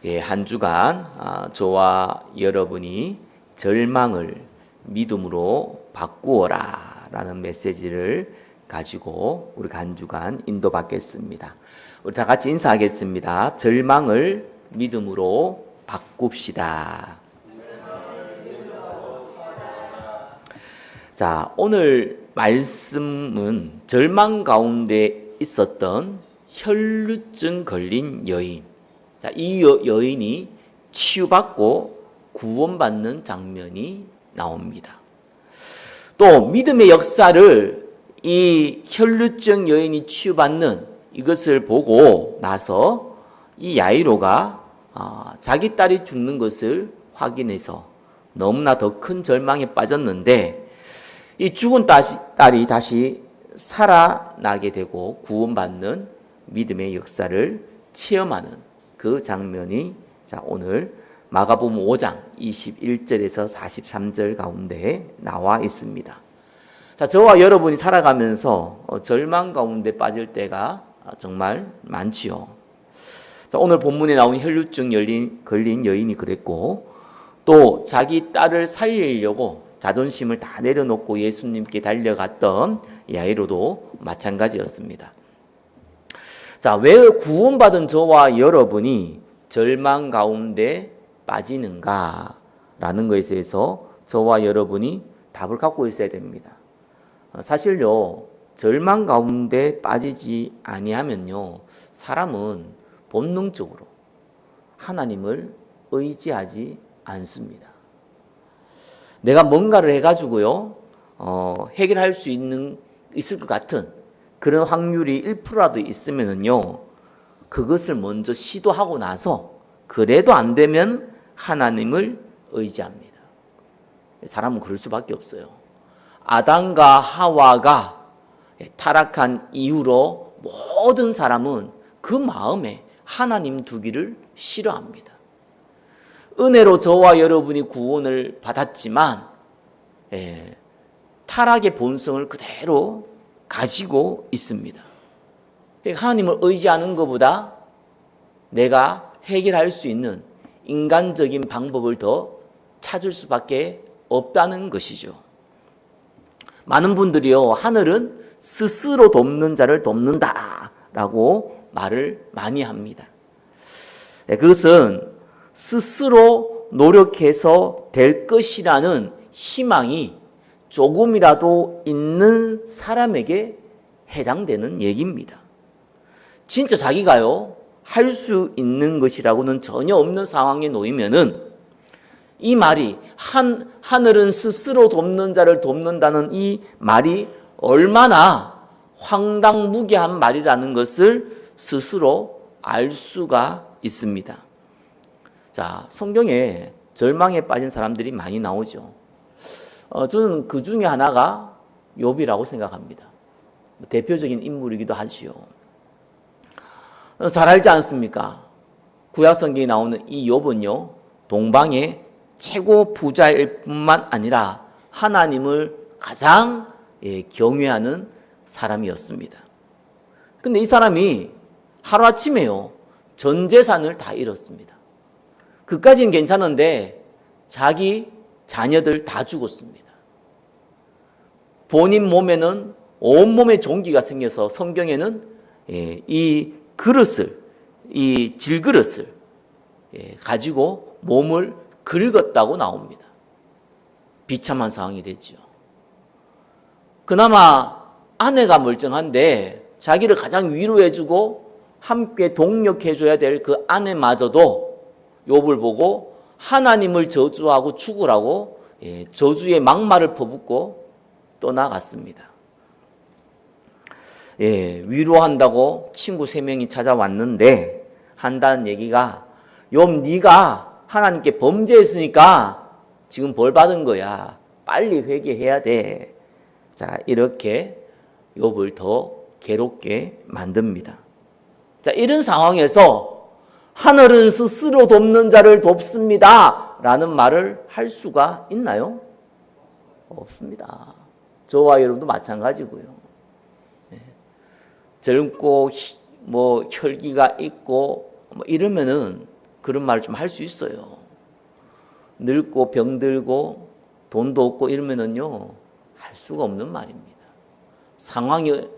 한 주간 저와 여러분이 절망을 믿음으로 바꾸어라 라는 메시지를 가지고 우리 한 주간 인도받겠습니다. 우리 다 같이 인사하겠습니다. 절망을 믿음으로 바꿉시다. 자, 오늘 말씀은 절망 가운데 있었던 혈루증 걸린 여인. 자, 이 여인이 치유받고 구원받는 장면이 나옵니다. 또 믿음의 역사를 이 혈루증 여인이 치유받는 이것을 보고 나서 이 야이로가 자기 딸이 죽는 것을 확인해서 너무나 더 큰 절망에 빠졌는데 이 죽은 딸이 다시 살아나게 되고 구원받는 믿음의 역사를 체험하는 그 장면이 오늘 마가복음 5장 21절에서 43절 가운데 나와 있습니다. 자, 저와 여러분이 살아가면서 절망 가운데 빠질 때가 정말 많지요. 자, 오늘 본문에 나온 혈루증 걸린 여인이 그랬고 또 자기 딸을 살리려고 자존심을 다 내려놓고 예수님께 달려갔던 야이로도 마찬가지였습니다. 자, 왜 구원받은 저와 여러분이 절망 가운데 빠지는가라는 것에 대해서 저와 여러분이 답을 갖고 있어야 됩니다. 사실요, 절망 가운데 빠지지 아니하면요, 사람은 본능적으로 하나님을 의지하지 않습니다. 내가 뭔가를 해가지고요, 해결할 수 있을 것 같은 그런 확률이 1%라도 있으면은요, 그것을 먼저 시도하고 나서 그래도 안 되면 하나님을 의지합니다. 사람은 그럴 수밖에 없어요. 아담과 하와가 타락한 이후로 모든 사람은 그 마음에 하나님 두기를 싫어합니다. 은혜로 저와 여러분이 구원을 받았지만 타락의 본성을 그대로 가지고 있습니다. 하나님을 의지하는 것보다 내가 해결할 수 있는 인간적인 방법을 더 찾을 수밖에 없다는 것이죠. 많은 분들이요, 하늘은 스스로 돕는 자를 돕는다라고 말을 많이 합니다. 그것은 스스로 노력해서 될 것이라는 희망이 조금이라도 있는 사람에게 해당되는 얘기입니다. 진짜 자기가요, 할 수 있는 것이라고는 전혀 없는 상황에 놓이면은 이 말이 하늘은 스스로 돕는 자를 돕는다는 이 말이 얼마나 황당무계한 말이라는 것을 스스로 알 수가 있습니다. 자, 성경에 절망에 빠진 사람들이 많이 나오죠. 저는 그 중에 하나가 욥이라고 생각합니다. 대표적인 인물이기도 하지요. 잘 알지 않습니까? 구약 성경에 나오는 이 욥은요, 동방의 최고 부자일 뿐만 아니라 하나님을 가장 경외하는 사람이었습니다. 근데 이 사람이 하루아침에요, 전 재산을 다 잃었습니다. 그까지는 괜찮은데 자기 자녀들 다 죽었습니다. 본인 몸에는 온몸에 종기가 생겨서 성경에는 이 그릇을, 이 질그릇을 가지고 몸을 긁었다고 나옵니다. 비참한 상황이 됐죠. 그나마 아내가 멀쩡한데 자기를 가장 위로해주고 함께 동력해줘야 될 그 아내마저도 욥을 보고 하나님을 저주하고 죽으라고 저주의 막말을 퍼붓고 떠나갔습니다. 위로한다고 친구 3명이 찾아왔는데 한다는 얘기가, 욥 네가 하나님께 범죄했으니까 지금 벌 받은 거야. 빨리 회개해야 돼. 자, 이렇게 욥을 더 괴롭게 만듭니다. 자, 이런 상황에서 하늘은 스스로 돕는 자를 돕습니다 라는 말을 할 수가 있나요? 없습니다. 저와 여러분도 마찬가지고요. 젊고 혈기가 있고 이러면은 그런 말을 좀 할 수 있어요. 늙고 병들고 돈도 없고 이러면은요, 할 수가 없는 말입니다. 상황이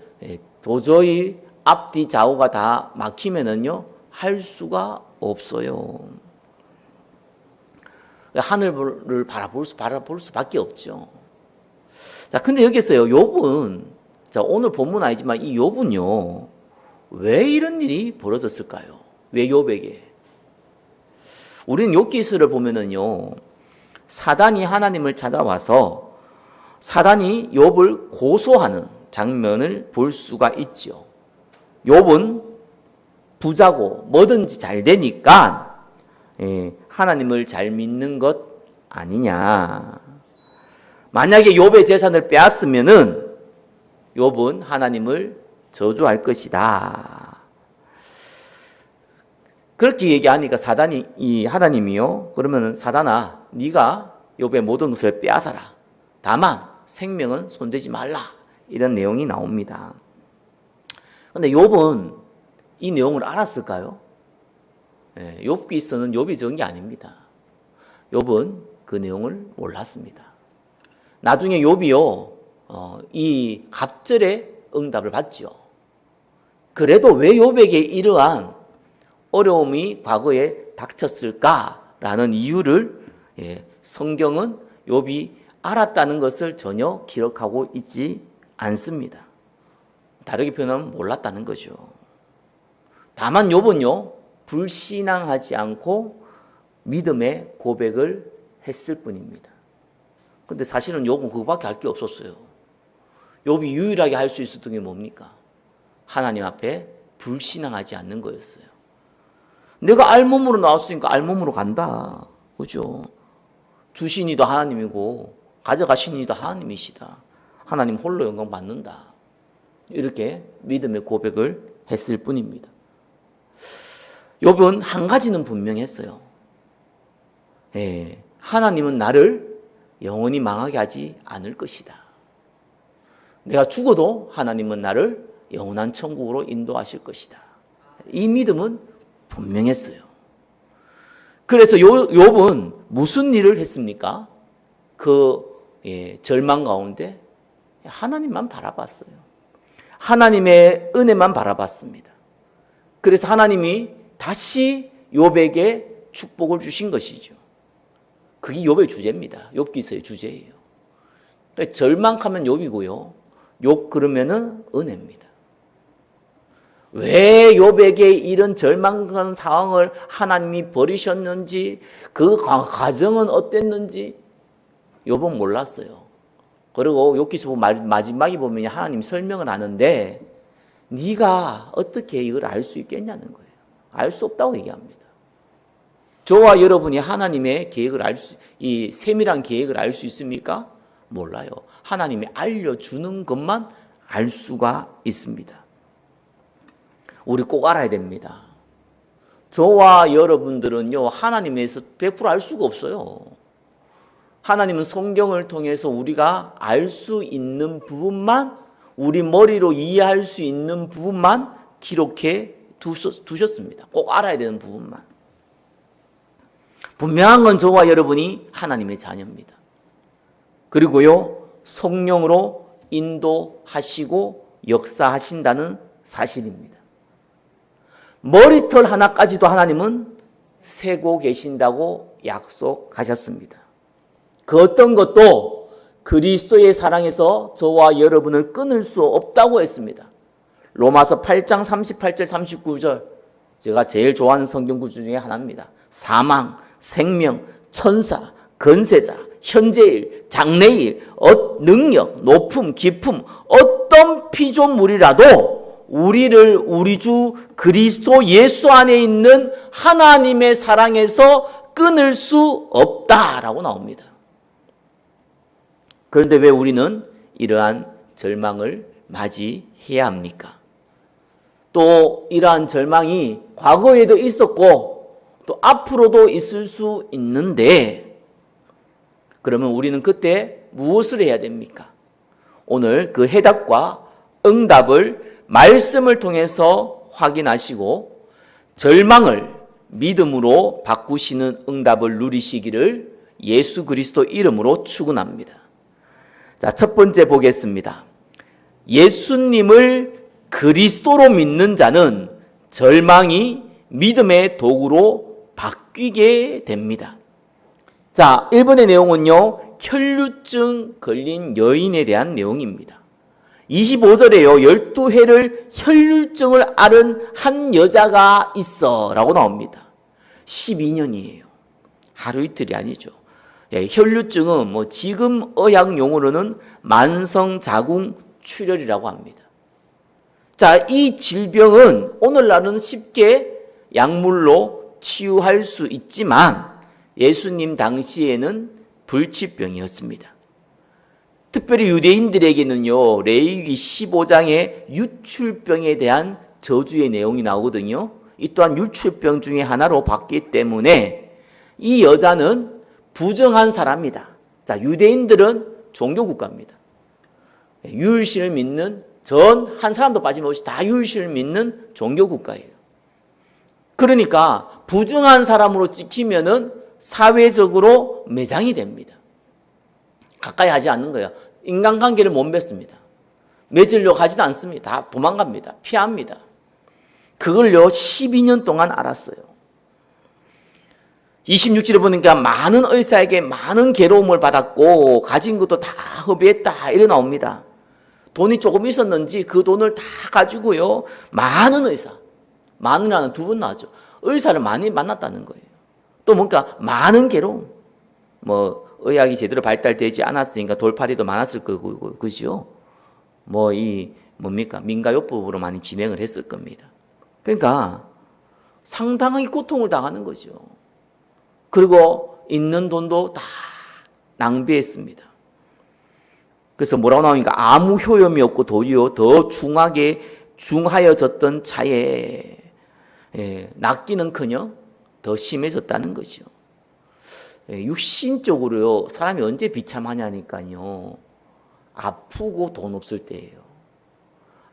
도저히 앞뒤 좌우가 다 막히면은요, 할 수가 없어요. 하늘을 바라볼 수밖에 없죠. 자, 근데 여기서요, 욥은, 자, 오늘 본문 아니지만 이 욥은요, 왜 이런 일이 벌어졌을까요? 왜 욥에게? 우리는 욥기서를 보면은요, 사단이 하나님을 찾아와서 사단이 욥을 고소하는 장면을 볼 수가 있죠. 욥은 부자고 뭐든지 잘 되니까 하나님을 잘 믿는 것 아니냐. 만약에 욥의 재산을 빼앗으면은 욥은 하나님을 저주할 것이다. 그렇게 얘기하니까 하나님이요. 그러면은 사단아, 네가 욥의 모든 것을 빼앗아라. 다만 생명은 손대지 말라. 이런 내용이 나옵니다. 그런데 욥은 이 내용을 알았을까요? 욥기서는 욥이 적은 게 아닙니다. 욥은 그 내용을 몰랐습니다. 나중에 욥이요, 이 갑절의 응답을 받죠. 그래도 왜 욥에게 이러한 어려움이 과거에 닥쳤을까라는 이유를 성경은 욥이 알았다는 것을 전혀 기록하고 있지 않습니다. 다르게 표현하면 몰랐다는 거죠. 다만 욥은요, 불신앙하지 않고 믿음의 고백을 했을 뿐입니다. 근데 사실은 욥은 그거밖에 할 게 없었어요. 욥이 유일하게 할 수 있었던 게 뭡니까? 하나님 앞에 불신앙하지 않는 거였어요. 내가 알몸으로 나왔으니까 알몸으로 간다. 그죠? 주신 이도 하나님이고 가져가신 이도 하나님이시다. 하나님 홀로 영광 받는다. 이렇게 믿음의 고백을 했을 뿐입니다. 욥은 한 가지는 분명했어요. 하나님은 나를 영원히 망하게 하지 않을 것이다. 내가 죽어도 하나님은 나를 영원한 천국으로 인도하실 것이다. 이 믿음은 분명했어요. 그래서 욥은 무슨 일을 했습니까? 절망 가운데 하나님만 바라봤어요. 하나님의 은혜만 바라봤습니다. 그래서 하나님이 다시 욥에게 축복을 주신 것이죠. 그게 욥의 주제입니다. 욥기서의 주제예요. 그러니까 절망하면 욥이고요. 욥 그러면은 은혜입니다. 왜 욥에게 이런 절망한 상황을 하나님이 버리셨는지, 그 과정은 어땠는지 욥은 몰랐어요. 그리고 욥기서 마지막에 보면 하나님 설명을 하는데 네가 어떻게 이걸 알 수 있겠냐는 거예요. 알 수 없다고 얘기합니다. 저와 여러분이 하나님의 계획을 이 세밀한 계획을 알 수 있습니까? 몰라요. 하나님이 알려주는 것만 알 수가 있습니다. 우리 꼭 알아야 됩니다. 저와 여러분들은요, 하나님에서 100% 알 수가 없어요. 하나님은 성경을 통해서 우리가 알 수 있는 부분만, 우리 머리로 이해할 수 있는 부분만 기록해 두셨습니다. 꼭 알아야 되는 부분만. 분명한 건 저와 여러분이 하나님의 자녀입니다. 그리고요, 성령으로 인도하시고 역사하신다는 사실입니다. 머리털 하나까지도 하나님은 세고 계신다고 약속하셨습니다. 그 어떤 것도 그리스도의 사랑에서 저와 여러분을 끊을 수 없다고 했습니다. 로마서 8장 38절 39절, 제가 제일 좋아하는 성경 구절 중에 하나입니다. 사망, 생명, 천사, 건세자, 현재일, 장래일, 능력, 높음, 깊음, 어떤 피조물이라도 우리를 우리 주 그리스도 예수 안에 있는 하나님의 사랑에서 끊을 수 없다라고 나옵니다. 그런데 왜 우리는 이러한 절망을 맞이해야 합니까? 또 이러한 절망이 과거에도 있었고 또 앞으로도 있을 수 있는데, 그러면 우리는 그때 무엇을 해야 됩니까? 오늘 그 해답과 응답을 말씀을 통해서 확인하시고 절망을 믿음으로 바꾸시는 응답을 누리시기를 예수 그리스도 이름으로 축원합니다. 자, 첫 번째 보겠습니다. 예수님을 그리스도로 믿는 자는 절망이 믿음의 도구로 바뀌게 됩니다. 자, 1번의 내용은요, 혈루증 걸린 여인에 대한 내용입니다. 25절에요, 12해를 혈루증을 앓은 한 여자가 있어 라고 나옵니다. 12년이에요. 하루 이틀이 아니죠. 혈루증은 지금 의학 용어로는 만성자궁 출혈이라고 합니다. 자, 이 질병은 오늘날은 쉽게 약물로 치유할 수 있지만 예수님 당시에는 불치병이었습니다. 특별히 유대인들에게는요, 레위기 15장에 유출병에 대한 저주의 내용이 나오거든요. 이 또한 유출병 중에 하나로 봤기 때문에 이 여자는 부정한 사람이다. 자, 유대인들은 종교국가입니다. 유일신을 믿는 전 한 사람도 빠짐없이 다 유일신을 믿는 종교국가예요. 그러니까 부정한 사람으로 찍히면은 사회적으로 매장이 됩니다. 가까이 하지 않는 거예요. 인간관계를 못 맺습니다. 맺으려고 하지도 않습니다. 다 도망갑니다. 피합니다. 그걸요 12년 동안 알았어요. 26절에 보니까 많은 의사에게 많은 괴로움을 받았고 가진 것도 다 허비했다 이래 나옵니다. 돈이 조금 있었는지 그 돈을 다 가지고요 많은 의사, 많은이라는 두 번 나왔죠. 의사를 많이 만났다는 거예요. 또 뭔가 많은 괴로움, 의학이 제대로 발달되지 않았으니까 돌팔이도 많았을 거고, 그죠? 민가요법으로 많이 진행을 했을 겁니다. 그러니까 상당하게 고통을 당하는 거죠. 그리고 있는 돈도 다 낭비했습니다. 그래서 뭐라고 나오니까 아무 효염이 없고 도리어 더 중하여졌던 차에 낫기는커녕 더 심해졌다는 것이요. 육신적으로요 사람이 언제 비참하냐니까요, 아프고 돈 없을 때예요.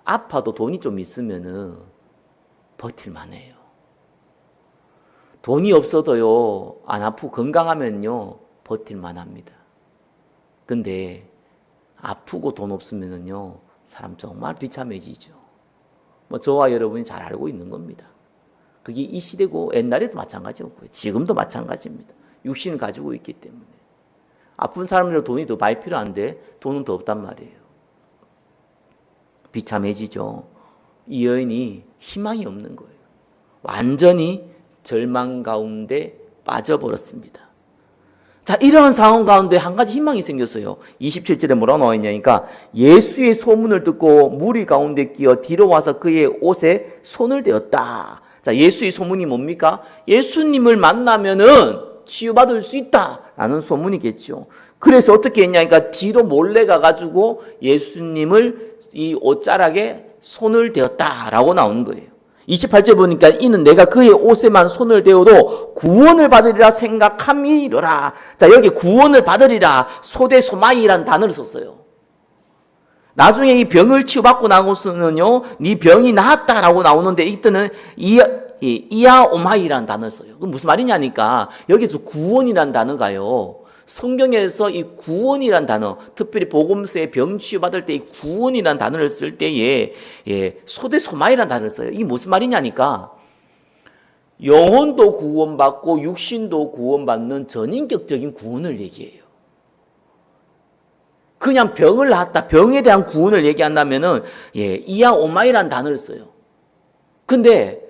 아파도 돈이 좀 있으면은 버틸만해요. 돈이 없어도요 안 아프고 건강하면요 버틸만합니다. 근데 아프고 돈 없으면은요 사람 정말 비참해지죠. 저와 여러분이 잘 알고 있는 겁니다. 그게 이 시대고 옛날에도 마찬가지였고요. 지금도 마찬가지입니다. 육신을 가지고 있기 때문에. 아픈 사람들은 돈이 더 많이 필요한데 돈은 더 없단 말이에요. 비참해지죠. 이 여인이 희망이 없는 거예요. 완전히 절망 가운데 빠져버렸습니다. 자, 이러한 상황 가운데 한 가지 희망이 생겼어요. 27절에 뭐라고 나와 있냐니까 예수의 소문을 듣고 무리 가운데 끼어 뒤로 와서 그의 옷에 손을 대었다. 자, 예수의 소문이 뭡니까? 예수님을 만나면은 치유받을 수 있다라는 소문이겠죠. 그래서 어떻게 했냐니까 뒤로 몰래 가가지고 예수님을 이 옷자락에 손을 대었다라고 나오는 거예요. 28절 보니까 이는 내가 그의 옷에만 손을 대어도 구원을 받으리라 생각함이로라. 자, 여기 구원을 받으리라 소대소마이라는 단어를 썼어요. 나중에 이 병을 치유받고 나고서는요 네 병이 나았다라고 나오는데 이때는 이아오마이라는 단어를 써요. 그건 무슨 말이냐니까 여기서 구원이라는 단어가요, 성경에서 이 구원이란 단어, 특별히 복음서에 병 치유받을 때 이 구원이란 단어를 쓸 때에 소대소마이라는 단어를 써요. 이게 무슨 말이냐니까 영혼도 구원받고 육신도 구원받는 전인격적인 구원을 얘기해요. 그냥 병을 낳았다, 병에 대한 구원을 얘기한다면은 이아오마이라는 단어를 써요. 근데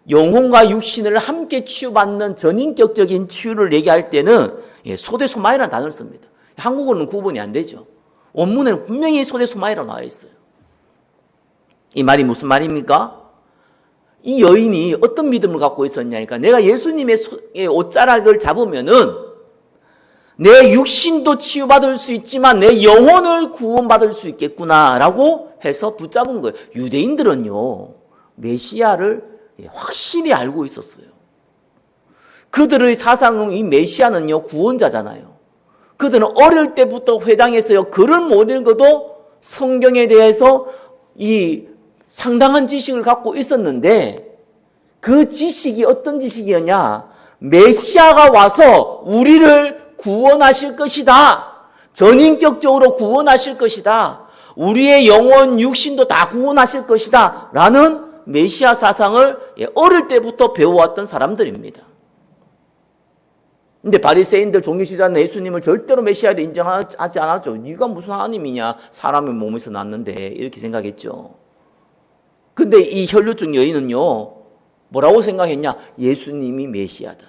영혼과 육신을 함께 치유받는 전인격적인 치유를 얘기할 때는 소대소마이라는 단어를 씁니다. 한국어는 구분이 안 되죠. 원문에는 분명히 소대소마이라고 나와 있어요. 이 말이 무슨 말입니까? 이 여인이 어떤 믿음을 갖고 있었냐니까 내가 예수님의 옷자락을 잡으면은 내 육신도 치유받을 수 있지만 내 영혼을 구원받을 수 있겠구나라고 해서 붙잡은 거예요. 유대인들은요 메시아를 확실히 알고 있었어요. 그들의 사상은 이 메시아는요 구원자잖아요. 그들은 어릴 때부터 회당에서요 글을 못 읽어도 성경에 대해서 이 상당한 지식을 갖고 있었는데 그 지식이 어떤 지식이었냐? 메시아가 와서 우리를 구원하실 것이다. 전인격적으로 구원하실 것이다. 우리의 영혼, 육신도 다 구원하실 것이다. 라는 메시아 사상을 어릴 때부터 배워왔던 사람들입니다. 근데 바리새인들, 종교시장은 예수님을 절대로 메시아를 인정하지 않았죠. 네가 무슨 하나님이냐? 사람의 몸에서 났는데 이렇게 생각했죠. 근데 이 혈루증 여인은요, 뭐라고 생각했냐? 예수님이 메시아다.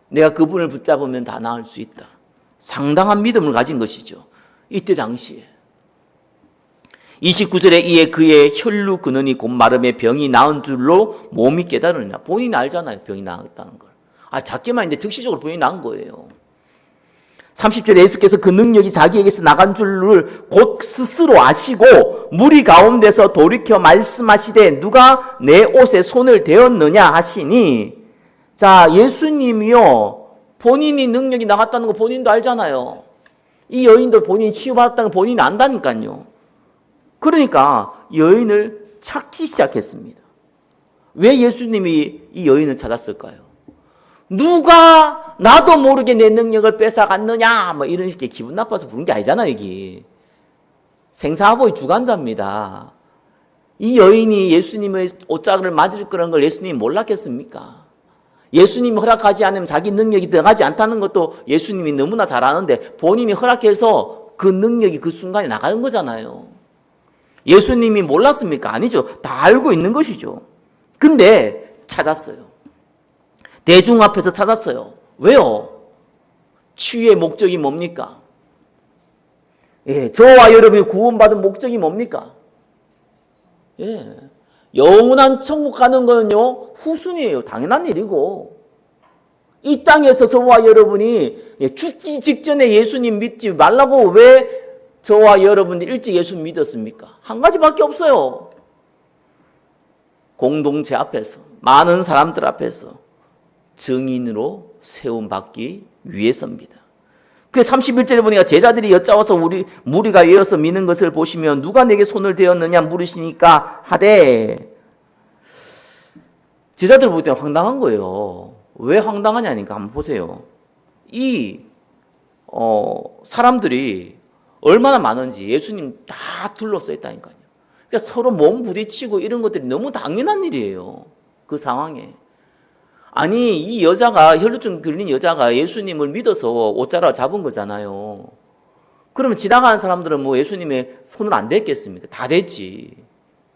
내가 그분을 붙잡으면 다 나을 수 있다. 상당한 믿음을 가진 것이죠. 이때 당시에. 29절에 이에 그의 혈루 근원이 곧 마름에 병이 나은 줄로 몸이 깨달으느냐. 본인이 알잖아요. 병이 나았다는 걸. 작게만 했는데 즉시적으로 병이 난 거예요. 30절에 예수께서 그 능력이 자기에게서 나간 줄을 곧 스스로 아시고 무리 가운데서 돌이켜 말씀하시되 누가 내 옷에 손을 대었느냐 하시니, 자, 예수님이요, 본인이 능력이 나갔다는 거 본인도 알잖아요. 이 여인도 본인이 치유받았다는 거 본인이 안다니까요. 그러니까 여인을 찾기 시작했습니다. 왜 예수님이 이 여인을 찾았을까요? 누가 나도 모르게 내 능력을 뺏어갔느냐, 뭐 이런 식의 기분 나빠서 부른 게 아니잖아요. 이게 생사하고의 주관자입니다. 이 여인이 예수님의 옷자락을 맞을 거라는 걸 예수님이 몰랐겠습니까? 예수님이 허락하지 않으면 자기 능력이 들어가지 않다는 것도 예수님이 너무나 잘 아는데 본인이 허락해서 그 능력이 그 순간에 나가는 거잖아요. 예수님이 몰랐습니까? 아니죠. 다 알고 있는 것이죠. 근데 찾았어요. 대중 앞에서 찾았어요. 왜요? 치유의 목적이 뭡니까? 저와 여러분이 구원받은 목적이 뭡니까? 영원한 천국 가는 거는요, 후순위예요. 당연한 일이고. 이 땅에서 저와 여러분이 죽기 직전에 예수님 믿지 말라고 왜 저와 여러분이 일찍 예수 믿었습니까? 한 가지밖에 없어요. 공동체 앞에서, 많은 사람들 앞에서 증인으로 세움받기 위해서입니다. 그 31절에 보니까 제자들이 여짜와서 무리가 이어서 미는 것을 보시면 누가 내게 손을 대었느냐 물으시니까 하되, 제자들 볼 때는 황당한 거예요. 왜 황당하냐니까 한번 보세요. 이 사람들이 얼마나 많은지 예수님 다 둘러싸 있다니까요. 그러니까 서로 몸 부딪히고 이런 것들이 너무 당연한 일이에요. 그 상황에. 아니, 이 여자가, 혈루증 걸린 여자가 예수님을 믿어서 옷자락을 잡은 거잖아요. 그러면 지나가는 사람들은 뭐 예수님의 손을 안 댔겠습니까? 다 댔지.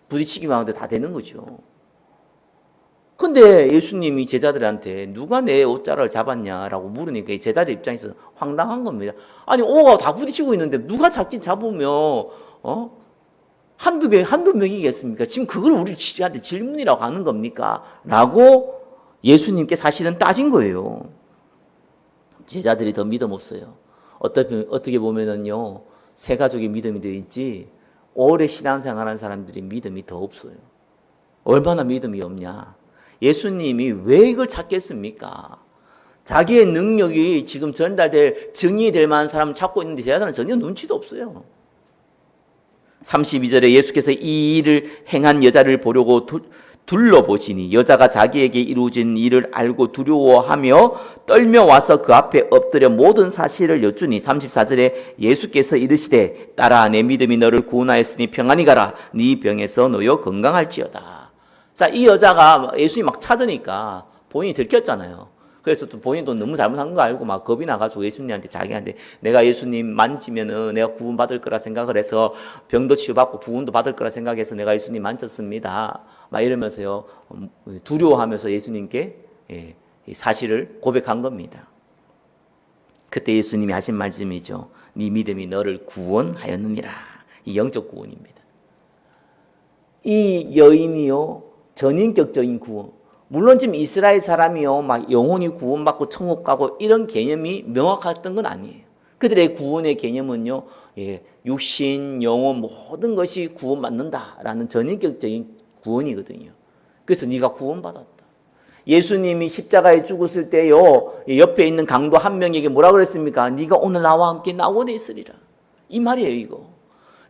부딪히기만 하는데 다 되는 거죠. 근데 예수님이 제자들한테 누가 내 옷자락을 잡았냐라고 물으니까 이 제자들 입장에서 황당한 겁니다. 아니, 오가 다 부딪히고 있는데 누가 잡긴 잡으면, 한두 명이겠습니까? 지금 그걸 우리 지한테 질문이라고 하는 겁니까? 라고 예수님께 사실은 따진 거예요. 제자들이 더 믿음 없어요. 어떻게 보면은요, 새 가족의 믿음이 더 있지, 오래 신앙생활하는 사람들이 믿음이 더 없어요. 얼마나 믿음이 없냐. 예수님이 왜 이걸 찾겠습니까? 자기의 능력이 지금 전달될, 증인이 될 만한 사람을 찾고 있는데 제자들은 전혀 눈치도 없어요. 32절에 예수께서 이 일을 행한 여자를 보려고 둘러보시니 여자가 자기에게 이루어진 일을 알고 두려워하며 떨며 와서 그 앞에 엎드려 모든 사실을 여쭈니 34절에 예수께서 이르시되 딸아 내 믿음이 너를 구원하였으니 평안히 가라 네 병에서 놓여 건강할지어다. 자, 이 여자가 예수님 막 찾으니까 본인이 들켰잖아요. 그래서 또 본인도 너무 잘못한 거 알고 막 겁이 나가지고 예수님한테 자기한테 내가 예수님 만지면은 내가 구원받을 거라 생각을 해서 병도 치유받고 부흥도 받을 거라 생각해서 내가 예수님 만졌습니다. 막 이러면서요, 두려워하면서 예수님께 사실을 고백한 겁니다. 그때 예수님이 하신 말씀이죠. 네 믿음이 너를 구원하였느니라. 이 영적 구원입니다. 이 여인이요, 전인격적인 구원. 물론 지금 이스라엘 사람이요, 막 영혼이 구원받고 천국 가고 이런 개념이 명확했던 건 아니에요. 그들의 구원의 개념은요, 육신, 영혼 모든 것이 구원받는다라는 전인격적인 구원이거든요. 그래서 네가 구원받았다. 예수님이 십자가에 죽었을 때요, 옆에 있는 강도 한 명에게 뭐라 그랬습니까? 네가 오늘 나와 함께 낙원에 있으리라. 이 말이에요, 이거.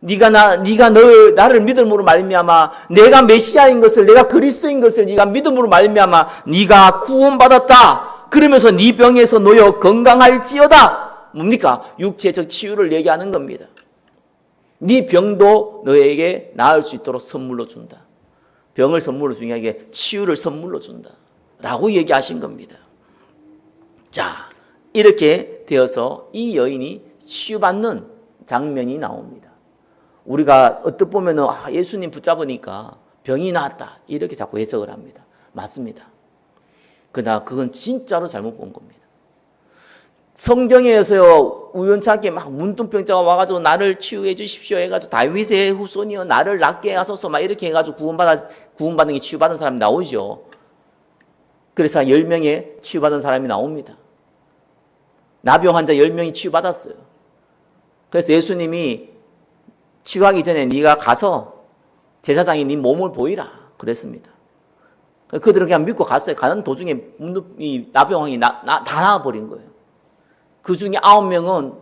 네가 나를 믿음으로 말미암아 내가 메시아인 것을, 내가 그리스도인 것을 네가 믿음으로 말미암아 네가 구원받았다. 그러면서 네 병에서 놓여 건강할지어다. 뭡니까? 육체적 치유를 얘기하는 겁니다. 네 병도 너에게 나을 수 있도록 선물로 준다. 병을 선물로 주는 게 아니라 치유를 선물로 준다 라고 얘기하신 겁니다. 자, 이렇게 되어서 이 여인이 치유받는 장면이 나옵니다. 우리가 어떻게 보면은 예수님 붙잡으니까 병이 나았다 이렇게 자꾸 해석을 합니다. 맞습니다. 그러나 그건 진짜로 잘못 본 겁니다. 성경에서요, 우연찮게 막 문둥병자가 와가지고 나를 치유해 주십시오 해가지고 다윗의 후손이여 나를 낫게 하소서 막 이렇게 해가지고 구원받는 게 치유받은 사람이 나오죠. 그래서 10명의 치유받은 사람이 나옵니다. 나병 환자 10명이 치유받았어요. 그래서 예수님이 치유하기 전에 네가 가서 제사장이 네 몸을 보이라 그랬습니다. 그들은 그냥 믿고 갔어요. 가는 도중에 이 나병왕이 다 나아버린 거예요. 그 중에 9명은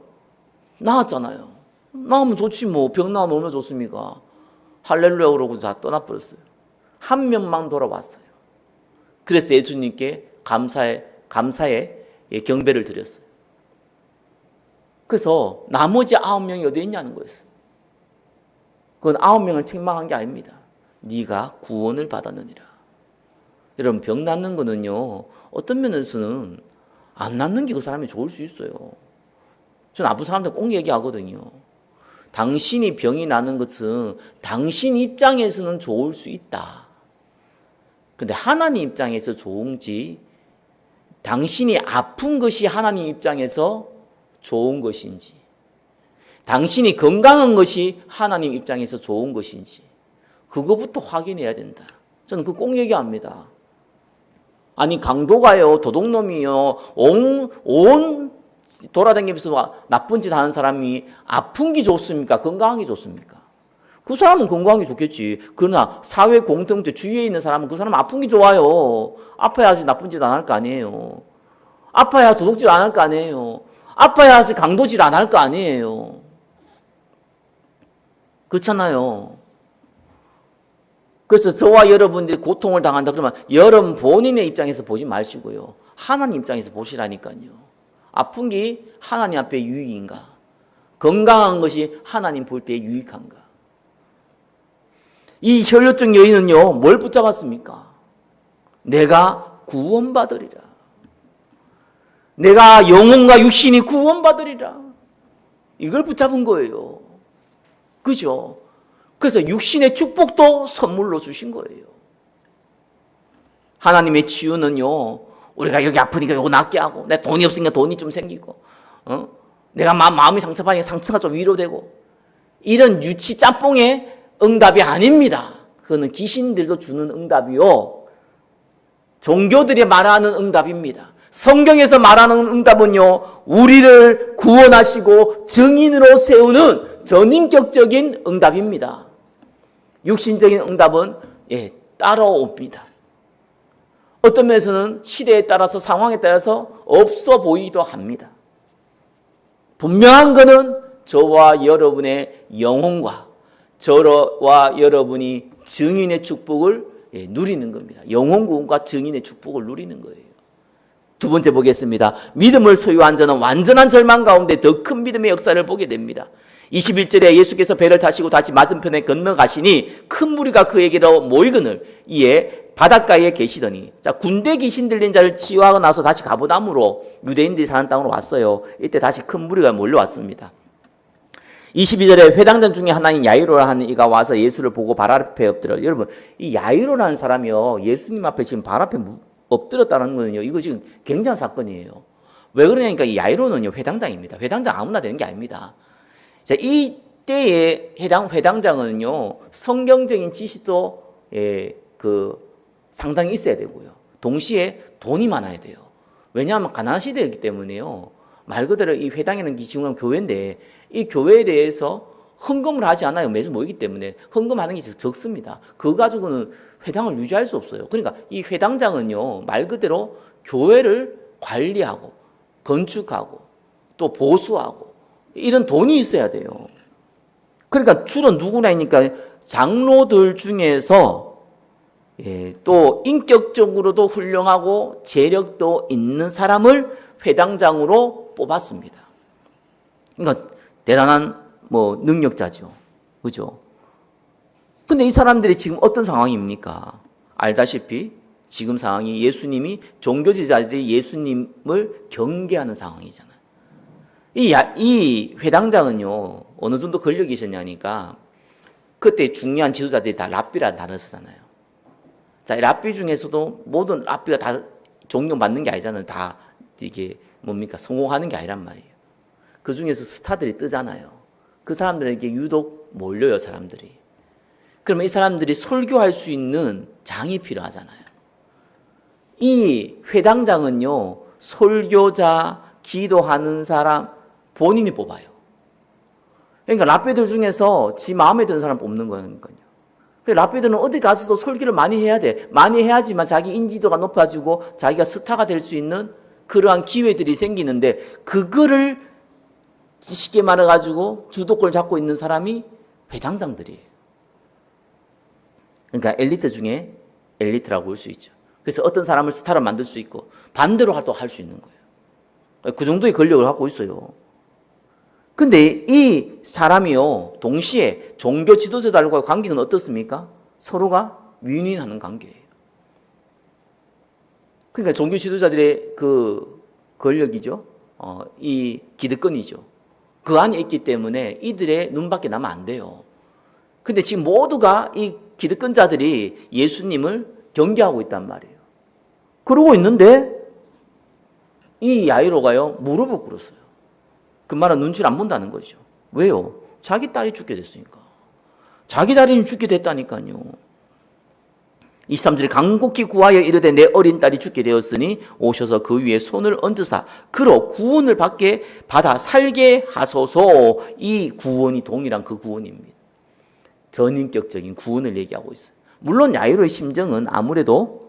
나았잖아요. 나으면 좋지 뭐. 병 나으면 얼마나 좋습니까? 할렐루야 그러고 다 떠나버렸어요. 한 명만 돌아왔어요. 그래서 예수님께 감사의 경배를 드렸어요. 그래서 나머지 9명이 어디 있냐는 거였어요. 그건 9명을 책망한 게 아닙니다. 네가 구원을 받았느니라. 여러분, 병 낫는 거는요, 어떤 면에서는 안 낫는 게 그 사람이 좋을 수 있어요. 저는 아픈 사람들 꼭 얘기하거든요. 당신이 병이 나는 것은 당신 입장에서는 좋을 수 있다. 근데 하나님 입장에서 좋은지, 당신이 아픈 것이 하나님 입장에서 좋은 것인지, 당신이 건강한 것이 하나님 입장에서 좋은 것인지, 그거부터 확인해야 된다. 저는 그거 꼭 얘기합니다. 아니, 강도가요, 도둑놈이요, 온 돌아다니면서 나쁜 짓 하는 사람이 아픈 게 좋습니까? 건강한 게 좋습니까? 그 사람은 건강한 게 좋겠지. 그러나 사회 공동체 주위에 있는 사람은 그 사람은 아픈 게 좋아요. 아파야지 나쁜 짓 안 할 거 아니에요. 아파야 도둑질 안 할 거 아니에요. 아파야지 강도질 안 할 거 아니에요. 그렇잖아요. 그래서 저와 여러분들이 고통을 당한다 그러면 여러분 본인의 입장에서 보지 마시고요. 하나님 입장에서 보시라니까요. 아픈 게 하나님 앞에 유익인가? 건강한 것이 하나님 볼 때 유익한가? 이 혈루증 여인은요, 뭘 붙잡았습니까? 내가 구원받으리라. 내가 영혼과 육신이 구원받으리라. 이걸 붙잡은 거예요. 그죠? 그래서 육신의 축복도 선물로 주신 거예요. 하나님의 치유는요, 우리가 여기 아프니까 요거 낫게 하고, 내 돈이 없으니까 돈이 좀 생기고, 내가 마음이 상처받으니까 상처가 좀 위로되고, 이런 유치 짬뽕의 응답이 아닙니다. 그거는 귀신들도 주는 응답이요, 종교들이 말하는 응답입니다. 성경에서 말하는 응답은요, 우리를 구원하시고 증인으로 세우는 전인격적인 응답입니다. 육신적인 응답은 따라옵니다. 어떤 면에서는 시대에 따라서 상황에 따라서 없어 보이기도 합니다. 분명한 것은 저와 여러분의 영혼과 저와 여러분이 증인의 축복을 누리는 겁니다. 영혼 구원과 증인의 축복을 누리는 거예요. 두 번째 보겠습니다. 믿음을 소유한 자는 완전한 절망 가운데 더 큰 믿음의 역사를 보게 됩니다. 21절에 예수께서 배를 타시고 다시 맞은편에 건너가시니 큰 무리가 그에게로 모이거늘 이에 바닷가에 계시더니, 자, 군대 귀신 들린 자를 치유하고 나서 다시 가버나움으로 유대인들이 사는 땅으로 왔어요. 이때 다시 큰 무리가 몰려왔습니다. 22절에 회당장 중에 하나인 야이로라 하는 이가 와서 예수를 보고 발 앞에 엎드려. 여러분, 이 야이로라는 사람이요, 예수님 앞에 지금 발 앞에 엎드렸다는 거는요, 이거 지금 굉장한 사건이에요. 왜 그러냐니까 이 야이로는요, 회당장입니다. 회당장 아무나 되는 게 아닙니다. 자, 이때의 회당장은요, 성경적인 지식도 상당히 있어야 되고요. 동시에 돈이 많아야 돼요. 왜냐하면 가난한 시대이기 때문에요. 말 그대로 이 회당이라는 게 지금 교회인데 이 교회에 대해서 헌금을 하지 않아요. 매주 모이기 때문에 헌금하는 게 적습니다. 그거 가지고는 회당을 유지할 수 없어요. 그러니까 이 회당장은요, 말 그대로 교회를 관리하고 건축하고 또 보수하고 이런 돈이 있어야 돼요. 그러니까 주로 누구냐니까 장로들 중에서 또 인격적으로도 훌륭하고 재력도 있는 사람을 회당장으로 뽑았습니다. 그러니까 대단한 능력자죠. 그죠? 근데 이 사람들이 지금 어떤 상황입니까? 알다시피 지금 상황이 예수님이 종교지자들이 예수님을 경계하는 상황이잖아요. 이 회당장은요, 어느 정도 권력이 있었냐니까 그때 중요한 지도자들이 다 랍비라는 단어를 쓰잖아요. 자, 랍비 중에서도 모든 랍비가 다 존경받는 게 아니잖아요. 다 이게 성공하는 게 아니란 말이에요. 그 중에서 스타들이 뜨잖아요. 그 사람들에게 유독 몰려요, 사람들이. 그러면 이 사람들이 설교할 수 있는 장이 필요하잖아요. 이 회당장은요, 설교자, 기도하는 사람 본인이 뽑아요. 그러니까 랍비들 중에서 지 마음에 드는 사람 뽑는 거니까요. 랍비들은 어디 가서도 설교를 많이 해야 돼. 많이 해야지만 자기 인지도가 높아지고 자기가 스타가 될 수 있는 그러한 기회들이 생기는데 그거를 쉽게 말해가지고 주도권을 잡고 있는 사람이 회당장들이에요. 그러니까 엘리트 중에 엘리트라고 볼 수 있죠. 그래서 어떤 사람을 스타로 만들 수 있고 반대로 활동할 수 있는 거예요. 그 정도의 권력을 갖고 있어요. 근데 이 사람이요, 동시에 종교 지도자들과의 관계는 어떻습니까? 서로가 윈윈하는 관계예요. 그러니까 종교 지도자들의 그 권력이죠. 이 기득권이죠. 그 안에 있기 때문에 이들의 눈밖에 나면 안 돼요. 근데 지금 모두가 이 기득권자들이 예수님을 경계하고 있단 말이에요. 그러고 있는데 이 야이로가요, 무릎을 꿇었어요. 그 말은 눈치를 안 본다는 거죠. 왜요? 자기 딸이 죽게 됐으니까. 자기 딸이 죽게 됐다니까요. 이 사람들이 간곡히 구하여 이르되 내 어린 딸이 죽게 되었으니 오셔서 그 위에 손을 얹으사 그로 구원을 받아 살게 하소서. 이 구원이 동일한 그 구원입니다. 전인격적인 구원을 얘기하고 있어요. 물론 야이로의 심정은 아무래도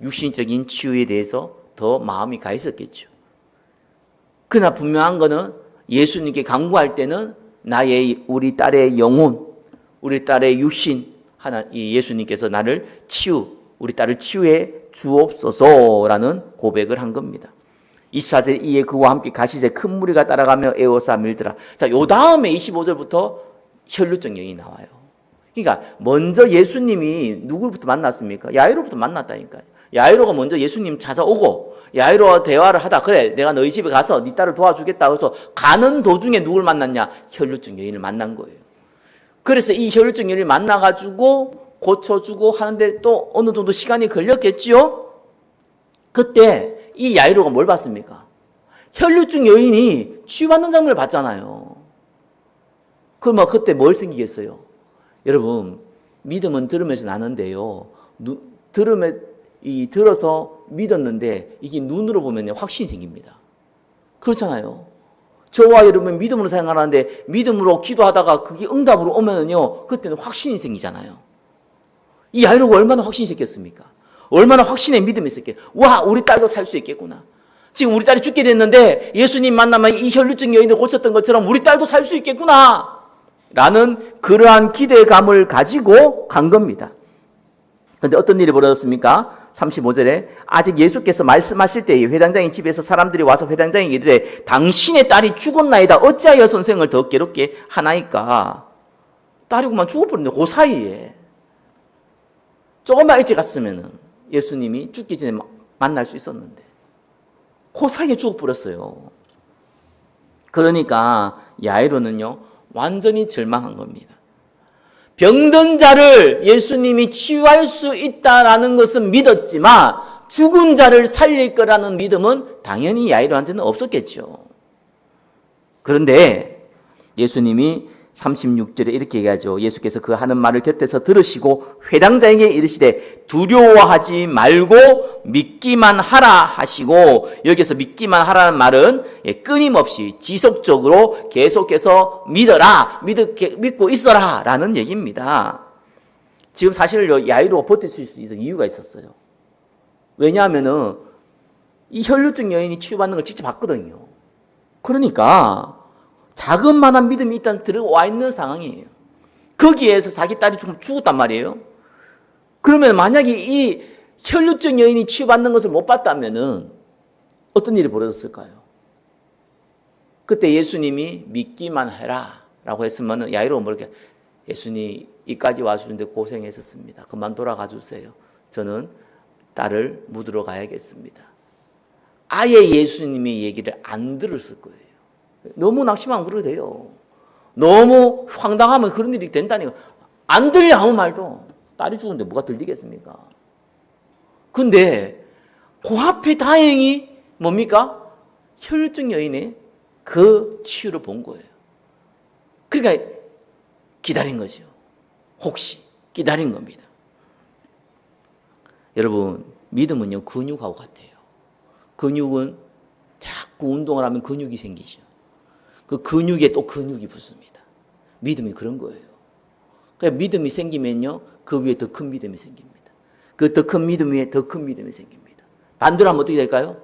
육신적인 치유에 대해서 더 마음이 가 있었겠죠. 그러나 분명한 거는 예수님께 간구할 때는 우리 딸의 영혼, 우리 딸의 육신, 예수님께서 우리 딸을 치유해 주옵소서라는 고백을 한 겁니다. 24절 이에 그와 함께 가시되 큰 무리가 따라가며 에워싸 밀더라. 자, 요 다음에 25절부터 혈루증 여인이 나와요. 그러니까 먼저 예수님이 누구부터 만났습니까? 야이로부터 만났다니까요. 야이로가 먼저 예수님 찾아오고 야이로와 대화를 하다 그래 내가 너희 집에 가서 네 딸을 도와주겠다 그래서 가는 도중에 누굴 만났냐? 혈루증 여인을 만난 거예요. 그래서 이 혈루증 여인을 만나가지고 고쳐주고 하는데 또 어느 정도 시간이 걸렸겠지요? 그때 이 야이로가 뭘 봤습니까? 혈루증 여인이 치유받는 장면을 봤잖아요. 그럼 그때 뭘 생기겠어요? 여러분, 믿음은 들으면서 나는데요. 들어서 믿었는데 이게 눈으로 보면 확신이 생깁니다. 그렇잖아요. 저와 여러분 믿음으로 생각하는데 믿음으로 기도하다가 그게 응답으로 오면은요, 그때는 확신이 생기잖아요. 이 야이로가 얼마나 확신이 생겼습니까? 얼마나 확신의 믿음이 있었겠. 와, 우리 딸도 살 수 있겠구나. 지금 우리 딸이 죽게 됐는데 예수님 만나면 이 혈루증 여인을 고쳤던 것처럼 우리 딸도 살 수 있겠구나 라는 그러한 기대감을 가지고 간 겁니다. 그런데 어떤 일이 벌어졌습니까? 35절에 아직 예수께서 말씀하실 때에 회당장의 집에서 사람들이 와서 회당장에게 이르되 당신의 딸이 죽었나이다. 어찌하여 선생을 더 괴롭게 하나이까? 딸이 그만 죽어버렸는데 그 사이에 조금만 일찍 갔으면 예수님이 죽기 전에 만날 수 있었는데 그 사이에 죽어버렸어요. 그러니까 야이로는요 완전히 절망한 겁니다. 병든 자를 예수님이 치유할 수 있다라는 것은 믿었지만 죽은 자를 살릴 거라는 믿음은 당연히 야이로한테는 없었겠죠. 그런데 예수님이 36절에 이렇게 얘기하죠. 예수께서 그 하는 말을 곁에서 들으시고 회당장에게 이르시되 두려워하지 말고 믿기만 하라 하시고, 여기서 믿기만 하라는 말은 끊임없이 지속적으로 계속해서 믿고 있어라 라는 얘기입니다. 지금 사실 야이로가 버틸 수 있는 이유가 있었어요. 왜냐하면은 이 혈루증 여인이 치유받는 걸 직접 봤거든요. 그러니까 자그마한 믿음이 일단 들어와 있는 상황이에요. 거기에서 자기 딸이 죽었단 말이에요. 그러면 만약에 이 혈루증 여인이 치유받는 것을 못 봤다면은 어떤 일이 벌어졌을까요? 그때 예수님이 믿기만 해라 라고 했으면 야이로가 뭐렇게 예수님 이까지 와주는데 고생했었습니다. 그만 돌아가 주세요. 저는 딸을 묻으러 가야겠습니다. 아예 예수님의 얘기를 안 들었을 거예요. 너무 낙심하면 그러게 돼요. 너무 황당하면 그런 일이 된다니까. 안 들려 아무 말도. 딸이 죽었는데 뭐가 들리겠습니까? 근데 그 앞에 다행히 뭡니까? 혈루증 여인의 그 치유를 본 거예요. 그러니까 기다린 거죠. 혹시 기다린 겁니다. 여러분, 믿음은요 근육하고 같아요. 근육은 자꾸 운동을 하면 근육이 생기죠. 그 근육에 또 근육이 붙습니다. 믿음이 그런 거예요. 그러니까 믿음이 생기면요 그 위에 더 큰 믿음이 생깁니다. 그 더 큰 믿음 위에 더 큰 믿음이 생깁니다. 반대로 하면 어떻게 될까요?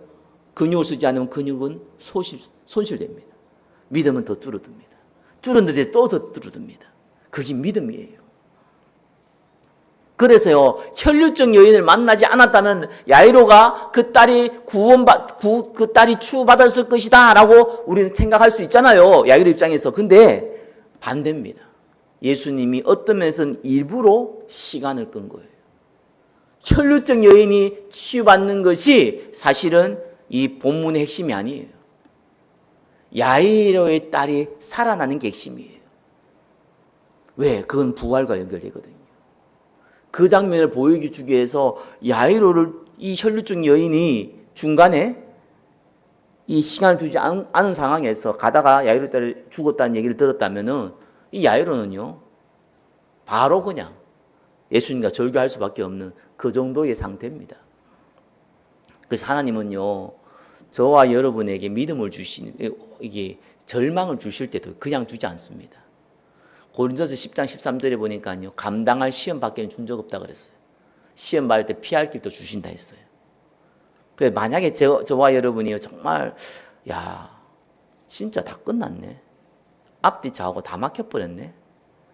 근육을 쓰지 않으면 근육은 손실됩니다. 믿음은 더 줄어듭니다. 줄었는데 또 더 줄어듭니다. 그게 믿음이에요. 그래서요 혈루증 여인을 만나지 않았다면 야이로가 그 딸이 그 딸이 치유받았을 것이다라고 우리는 생각할 수 있잖아요. 야이로 입장에서. 근데 반대입니다. 예수님이 어떤 면에서는 일부러 시간을 끈 거예요. 혈루증 여인이 치유받는 것이 사실은 이 본문의 핵심이 아니에요. 야이로의 딸이 살아나는 게 핵심이에요. 왜? 그건 부활과 연결되거든요. 그 장면을 보여주기 위해서 야이로를 이 혈루증 여인이 중간에 이 시간을 두지 않은 상황에서 가다가 야이로 딸이 죽었다는 얘기를 들었다면은 이 야이로는요 바로 그냥 예수님과 절교할 수밖에 없는 그 정도의 상태입니다. 그래서 하나님은요 저와 여러분에게 믿음을 주시는 이게 절망을 주실 때도 그냥 주지 않습니다. 고린도서 10장 13절에 보니까요 감당할 시험 밖에는 준 적 없다 그랬어요. 시험 받을 때 피할 길도 주신다 했어요. 그래서 만약에 저와 여러분이 정말 야 진짜 다 끝났네. 앞뒤 좌우가 다 막혀버렸네.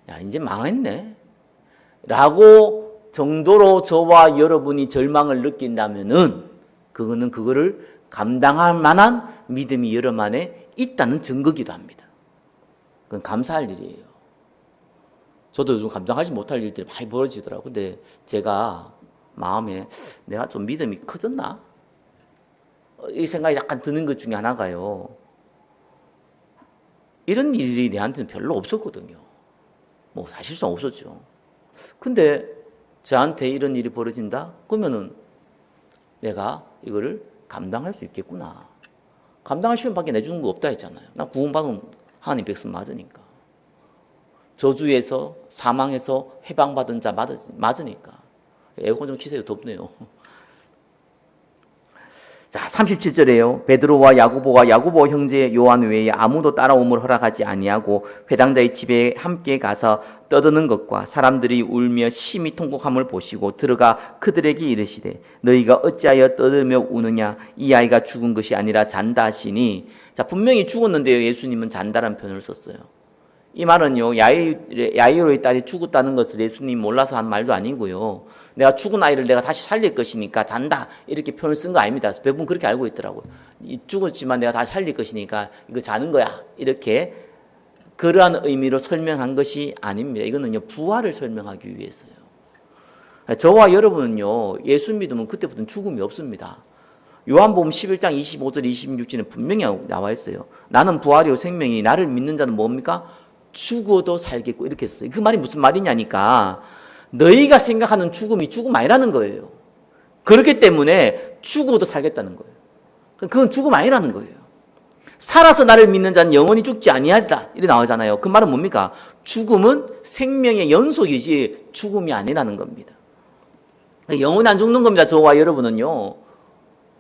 야 이제 망했네. 라고 정도로 저와 여러분이 절망을 느낀다면은 그거는 그거를 감당할 만한 믿음이 여러분 안에 있다는 증거기도 합니다. 그건 감사할 일이에요. 저도 좀 감당하지 못할 일들이 많이 벌어지더라고요. 근데 제가 마음에 내가 좀 믿음이 커졌나? 이 생각이 약간 드는 것 중에 하나가요. 이런 일이 내한테는 별로 없었거든요. 뭐 사실상 없었죠. 근데 저한테 이런 일이 벌어진다? 그러면은 내가 이거를 감당할 수 있겠구나. 감당할 시험밖에 내주는 거 없다 했잖아요. 나 구원받은 하나님 백성 맞으니까. 저주에서 사망에서 해방받은 자 맞으니까. 에어컨 좀 키세요. 덥네요. 자, 37절에요. 베드로와 야고보 형제 요한 외에 아무도 따라옴을 허락하지 아니하고 회당자의 집에 함께 가서 떠드는 것과 사람들이 울며 심히 통곡함을 보시고 들어가 그들에게 이르시되 너희가 어찌하여 떠들며 우느냐 이 아이가 죽은 것이 아니라 잔다 하시니 자 분명히 죽었는데요. 예수님은 잔다라는 표현을 썼어요. 이 말은요 야이로의 딸이 죽었다는 것을 예수님이 몰라서 한 말도 아니고요. 내가 죽은 아이를 내가 다시 살릴 것이니까 잔다 이렇게 표현을 쓴 거 아닙니다. 대부분 그렇게 알고 있더라고요. 죽었지만 내가 다시 살릴 것이니까 이거 자는 거야 이렇게 그러한 의미로 설명한 것이 아닙니다. 이거는요 부활을 설명하기 위해서요. 저와 여러분은요 예수 믿으면 그때부터는 죽음이 없습니다. 요한복음 11장 25절 26절에 분명히 나와 있어요. 나는 부활이요 생명이 나를 믿는 자는 뭡니까? 죽어도 살겠고 이렇게 했어요. 그 말이 무슨 말이냐니까 너희가 생각하는 죽음이 죽음 아니라는 거예요. 그렇기 때문에 죽어도 살겠다는 거예요. 그건 죽음 아니라는 거예요. 살아서 나를 믿는 자는 영원히 죽지 아니하리라 이렇게 나오잖아요. 그 말은 뭡니까? 죽음은 생명의 연속이지 죽음이 아니라는 겁니다. 영원히 안 죽는 겁니다. 저와 여러분은요.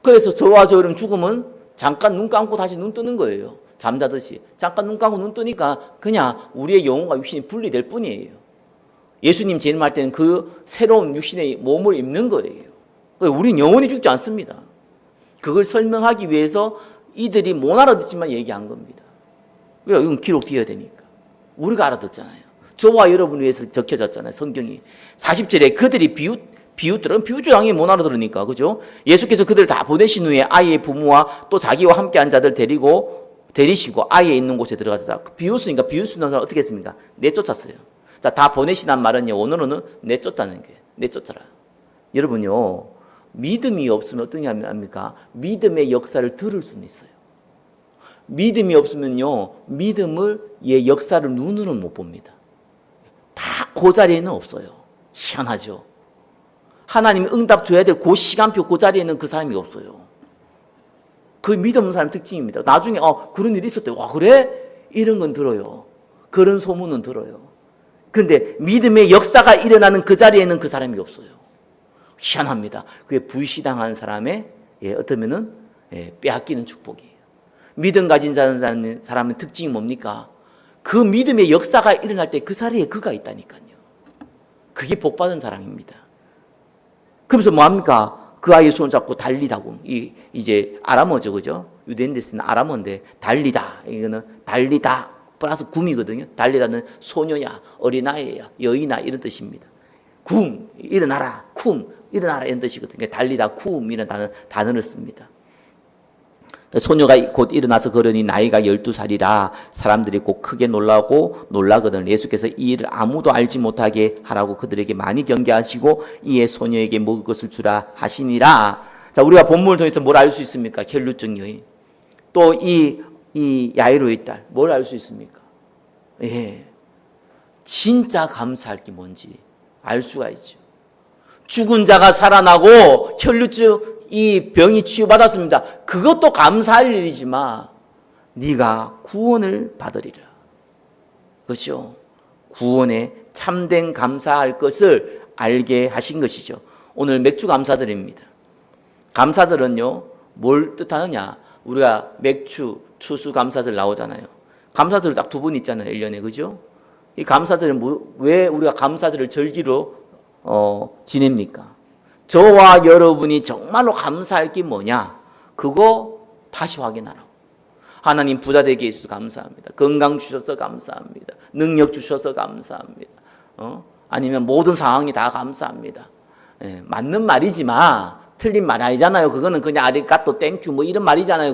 그래서 저와 여러분 죽음은 잠깐 눈 감고 다시 눈 뜨는 거예요. 잠자듯이. 잠깐 눈 감고 눈 뜨니까 그냥 우리의 영혼과 육신이 분리될 뿐이에요. 예수님 재림할 때는 그 새로운 육신의 몸을 입는 거예요. 우리는 영원히 죽지 않습니다. 그걸 설명하기 위해서 이들이 못 알아듣지만 얘기한 겁니다. 왜? 이건 기록되어야 되니까. 우리가 알아듣잖아요. 저와 여러분 위해서 적혀졌잖아요. 성경이. 40절에 그들이 비웃들은 비웃주당이 못 알아들으니까. 그죠? 예수께서 그들을 다 보내신 후에 아이의 부모와 또 자기와 함께 한 자들 데리시고 아이의 있는 곳에 들어가서 비웃으니까 비웃는 사람 어떻게 했습니까? 내쫓았어요. 자, 다 보내시란 말은요. 오늘은 내쫓다는 거예요. 내쫓아라. 여러분요. 믿음이 없으면 어떻게 합니까? 믿음의 역사를 들을 수는 있어요. 믿음이 없으면요. 믿음의 역사를 눈으로는 못 봅니다. 다 그 자리에는 없어요. 희한하죠. 하나님이 응답 줘야 될 그 시간표 그 자리에는 그 사람이 없어요. 그 믿음 없는 사람 특징입니다. 나중에 그런 일이 있었대. 와 그래? 이런 건 들어요. 그런 소문은 들어요. 근데 믿음의 역사가 일어나는 그 자리에는 그 사람이 없어요. 희한합니다. 그게 불시당한 사람의 어쩌면은 빼앗기는 축복이에요. 믿음 가진 사람의 특징이 뭡니까? 그 믿음의 역사가 일어날 때 그 자리에 그가 있다니까요. 그게 복받은 사람입니다. 그러면서 뭐합니까? 그 아이의 손을 잡고 달리다고. 이제 아람어죠, 그죠? 유대인들 쓰는 아람어인데 달리다. 이거는 달리다 플러스 굼이거든요. 달리다는 소녀야, 어린아이야, 여인아 이런 뜻입니다. 굼, 일어나라, 쿰, 일어나라 이런 뜻이거든요. 달리다, 쿰 이런 단어를 씁니다. 소녀가 곧 일어나서 걸으니 나이가 12살이라 사람들이 꼭 크게 놀라거든. 예수께서 이 일을 아무도 알지 못하게 하라고 그들에게 많이 경계하시고 이에 소녀에게 먹을 것을 주라 하시니라. 자, 우리가 본문을 통해서 뭘 알 수 있습니까? 혈루증 여인. 또 이 야이로의 딸. 뭘 알 수 있습니까? 예. 진짜 감사할 게 뭔지 알 수가 있죠. 죽은 자가 살아나고 혈루증 이 병이 치유받았습니다. 그것도 감사할 일이지만 네가 구원을 받으리라. 그렇죠? 구원에 참된 감사할 것을 알게 하신 것이죠. 오늘 맥주 감사절입니다. 감사절은요. 뭘 뜻하느냐? 우리가 맥주 추수 감사절 나오잖아요. 감사절 딱 두 번 있잖아요. 1년에. 그죠? 이 감사절은 왜 우리가 감사절을 절기로 지냅니까? 저와 여러분이 정말로 감사할 게 뭐냐? 그거 다시 확인하라고. 하나님 부자 되게 해주셔서 감사합니다. 건강 주셔서 감사합니다. 능력 주셔서 감사합니다. 아니면 모든 상황이 다 감사합니다. 예, 맞는 말이지만 틀린 말 아니잖아요. 그거는 그냥 아리가또 땡큐 뭐 이런 말이잖아요.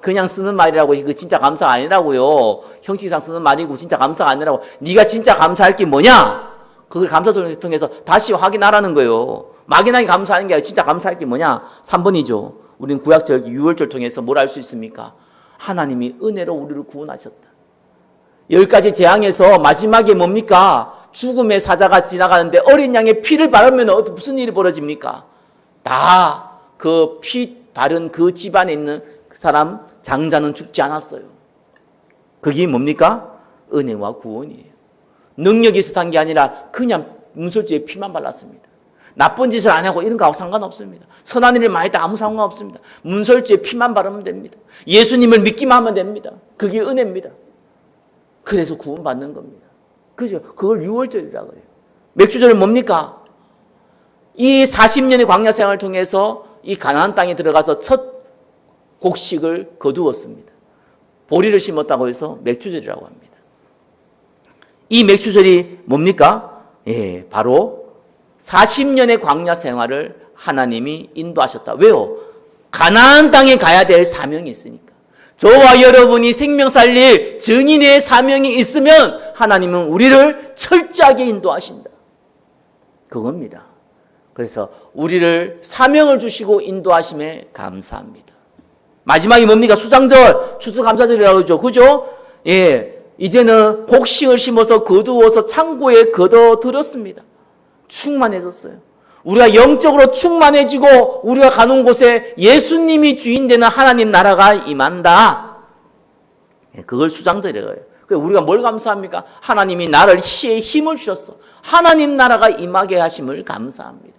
그냥 쓰는 말이라고. 이거 진짜 감사가 아니라고요. 형식상 쓰는 말이고 진짜 감사가 아니라고. 네가 진짜 감사할 게 뭐냐? 그걸 감사절을 통해서 다시 확인하라는 거예요. 막연하게 감사하는 게 아니라 진짜 감사할 게 뭐냐? 3번이죠. 우리는 구약절, 유월절 통해서 뭘 알 수 있습니까? 하나님이 은혜로 우리를 구원하셨다. 10가지 재앙에서 마지막에 뭡니까? 죽음의 사자가 지나가는데 어린 양의 피를 바르면 무슨 일이 벌어집니까? 다 그 피 바른 그 집안에 있는 사람 장자는 죽지 않았어요. 그게 뭡니까? 은혜와 구원이에요. 능력이 있어서 한 게 아니라 그냥 문설주에 피만 발랐습니다. 나쁜 짓을 안 하고 이런 거하고 상관없습니다. 선한 일을 많이 했다 아무 상관없습니다. 문설주에 피만 바르면 됩니다. 예수님을 믿기만 하면 됩니다. 그게 은혜입니다. 그래서 구원받는 겁니다. 그죠? 그걸 유월절이라고 해요. 맥주절은 뭡니까? 이 40년의 광야 생활을 통해서 이 가나안 땅에 들어가서 첫 곡식을 거두었습니다. 보리를 심었다고 해서 맥주절이라고 합니다. 이 맥주절이 뭡니까? 예, 바로 40년의 광야 생활을 하나님이 인도하셨다. 왜요? 가나안 땅에 가야 될 사명이 있으니까. 저와 여러분이 생명 살릴 증인의 사명이 있으면 하나님은 우리를 철저하게 인도하신다. 그겁니다. 그래서 우리를 사명을 주시고 인도하심에 감사합니다. 마지막이 뭡니까? 수장절, 추수감사절이라고 하죠. 그죠? 예. 이제는 곡식을 심어서 거두어서 창고에 거둬들였습니다. 충만해졌어요. 우리가 영적으로 충만해지고 우리가 가는 곳에 예수님이 주인 되는 하나님 나라가 임한다. 그걸 수장절이라고 해요. 우리가 뭘 감사합니까? 하나님이 나를 힘을 주셨어. 하나님 나라가 임하게 하심을 감사합니다.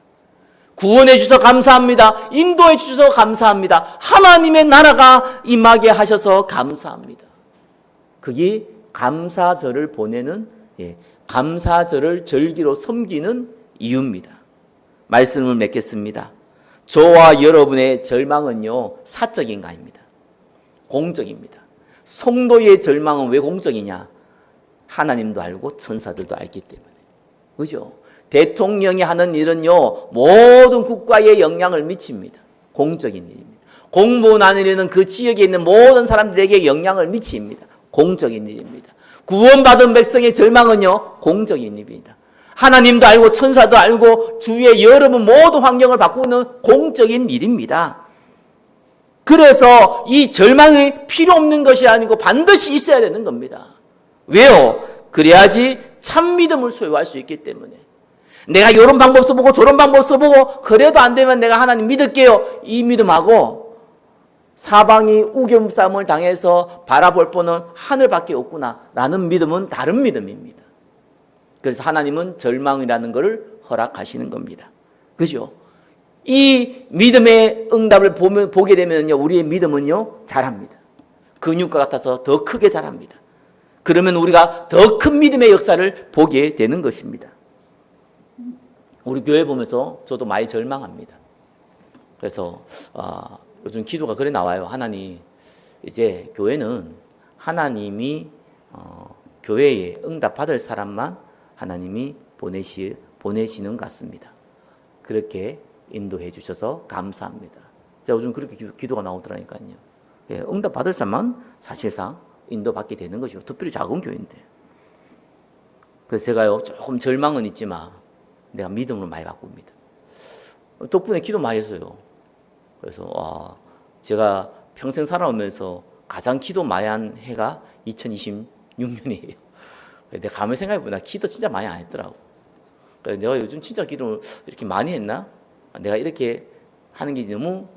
구원해 주셔서 감사합니다. 인도해 주셔서 감사합니다. 하나님의 나라가 임하게 하셔서 감사합니다. 그게 감사절을 보내는, 감사절을 절기로 섬기는 이유입니다. 말씀을 맺겠습니다. 저와 여러분의 절망은요, 사적인 거 아닙니다. 공적입니다. 성도의 절망은 왜 공적이냐? 하나님도 알고 천사들도 알기 때문에. 그죠? 대통령이 하는 일은요, 모든 국가에 영향을 미칩니다. 공적인 일입니다. 공무원하는 일은 그 지역에 있는 모든 사람들에게 영향을 미칩니다. 공적인 일입니다. 구원받은 백성의 절망은요, 공적인 일입니다. 하나님도 알고 천사도 알고 주위의 여러분 모든 환경을 바꾸는 공적인 일입니다. 그래서 이 절망이 필요 없는 것이 아니고 반드시 있어야 되는 겁니다. 왜요? 그래야지 참 믿음을 소유할 수 있기 때문에. 내가 이런 방법 써보고 저런 방법 써보고 그래도 안 되면 내가 하나님 믿을게요. 이 믿음하고 사방이 우겨싸움을 당해서 바라볼 분은 하늘밖에 없구나 라는 믿음은 다른 믿음입니다. 그래서 하나님은 절망이라는 것을 허락하시는 겁니다. 그죠? 이 믿음의 응답을 보게 되면요, 우리의 믿음은요, 자랍니다. 근육과 같아서 더 크게 자랍니다. 그러면 우리가 더 큰 믿음의 역사를 보게 되는 것입니다. 우리 교회 보면서 저도 많이 절망합니다. 그래서 요즘 기도가 그래 나와요. 하나님, 이제 교회는 하나님이 교회에 응답받을 사람만 하나님이 보내시는 것 같습니다. 그렇게 인도해 주셔서 감사합니다. 제가 요즘 그렇게 기도가 나오더라니까요. 예, 응답받을 사람만 사실상 인도받게 되는 것이고, 특별히 작은 교회인데. 그래서 제가요, 조금 절망은 있지만 내가 믿음으로 많이 바꿉니다. 덕분에 기도 많이 했어요. 그래서 제가 평생 살아오면서 가장 기도 많이 한 해가 2026년이에요. 내가 가만히 생각해보니까 기도 진짜 많이 안 했더라고. 내가 요즘 진짜 기도를 이렇게 많이 했나? 내가 이렇게 하는 게 너무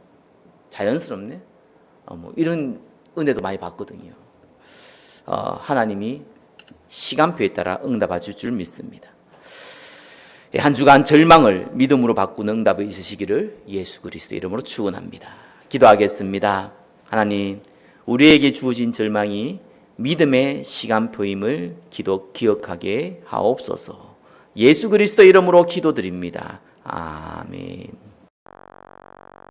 자연스럽네? 뭐 이런 은혜도 많이 받거든요. 하나님이 시간표에 따라 응답해 줄 줄 믿습니다. 한 주간 절망을 믿음으로 바꾸는 응답이 있으시기를 예수 그리스도 이름으로 축원합니다. 기도하겠습니다. 하나님, 우리에게 주어진 절망이 믿음의 시간표임을 기억하게 하옵소서. 예수 그리스도 이름으로 기도드립니다. 아멘.